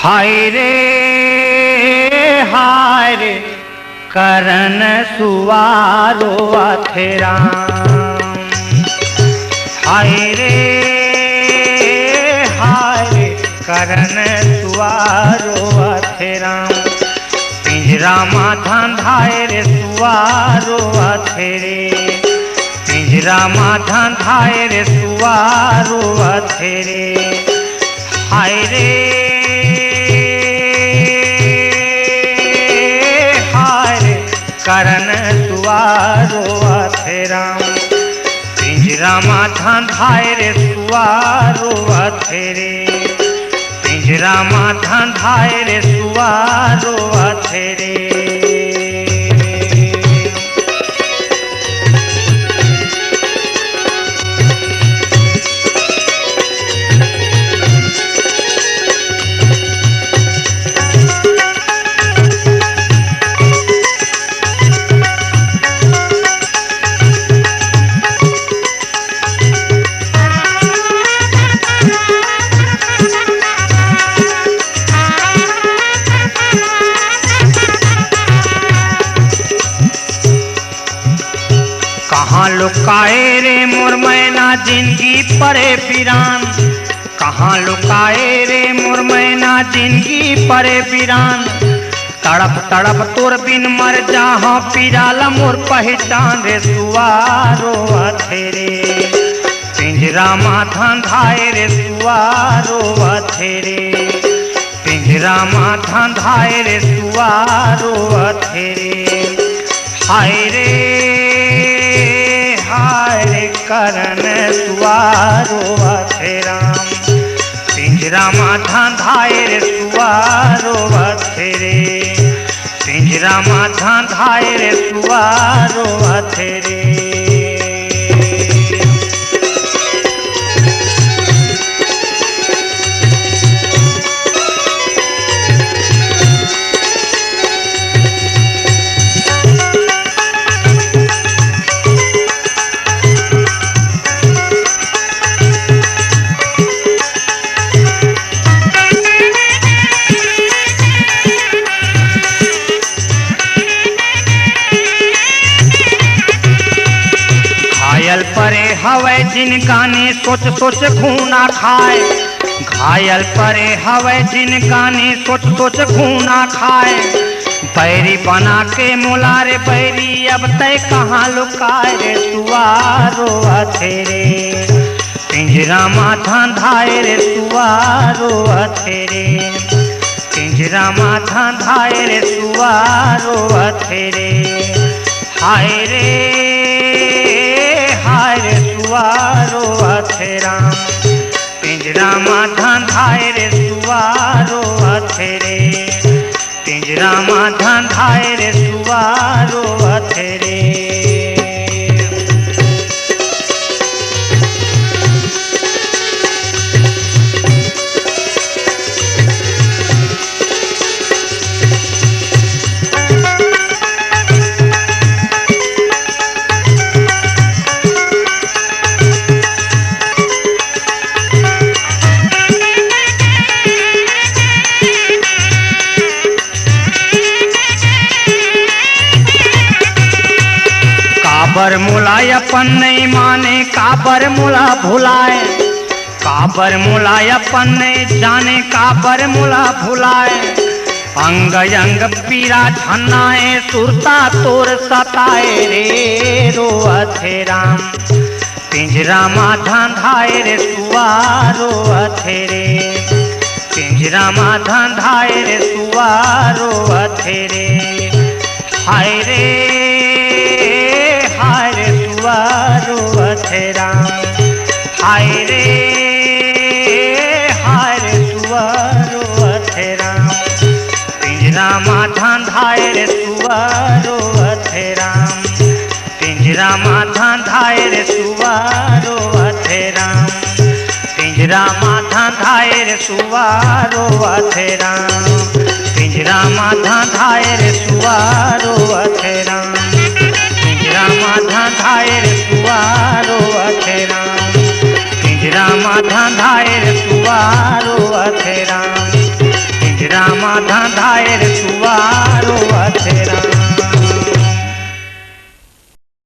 हाय रे करन सुवारो अथेरा। हाय रे करन सुवारो अथेरा। पिंजरा माथा धाय रे सुवारो अथेरे। पिंजरा माथा धाय रे सुवारो अथेरे। हाय रे करन सुवारो अथेरा। पिंजरा माथा धाय रे सुवारो अथेरे। पिंजरा माथा धाय रे सुवारो अथेरे। कहाँ लुकाए रे मोर मैना जिंदगी परे पिरान। कहाँ लुकाए रे मोर मैना जिंदगी परे पिरान। तड़प तड़प तोर बिन मर जाहा पिराला मोर पहचान रे सुवारो अथेरे। पिंजरा माथा धाय रे सुवारो अथेरे। पिंजरा माथा धाय रे सुवारो अथेरे। हाय रे करन सुवारो अथेरा। पिंजरा माथा धाय रे सुवारो अथेरे। पिंजरा माथा धाय रे सुवारो अथेरे। घायल परे हवे जिनका ने सोच सोच खूना खाए। घायल परे हवे जिनका ने सोच सोच खूना खाए। बैरी बना के मुलारे बैरी अब तय कहाँ लुकाए रे सुवारो अथेरे। पिंजरा माथा धाय रे सुवारो अथेरे। पिंजरा माथा धाय रे सुवारो अथेरे। हाय रे सुवारो अथेरा। पिंजरा माथा धाय रे सुवारो अथेरे। पिंजरा माथा धाय रे सुवारो अथेरे। काबर मुलाय अपन नहीं माने काबर मुला भुलाए। काबर मुलाय अपन नहीं जाने काबर मुला भुलाए। अंग अंग पीरा छन्नाए सुरता तोर सताए रे रो अथेरा। पिंजरा माथा धाय रे सुवारो अथेरे। पिंजरा माथा धाय रे सुवारो अथेरे। हाय रे सुवारो अथेरा। हाय रे सुवारो अथेरा। पिंजरा माथा धाय रे सुवारो अथेरा। पिंजरा माथा धाय रे सुवारो अथेरा। पिंजरा माथा धाय रे सुवारो अथेरा। पिंजरा माथा धाय रे सुवारो अथेरा। पिंजरा माथा धाय रे सुवारो अथेरा। पिंजरा माथा धाय रे सुवारो अथेरा। रामा धांधाए रे तुआ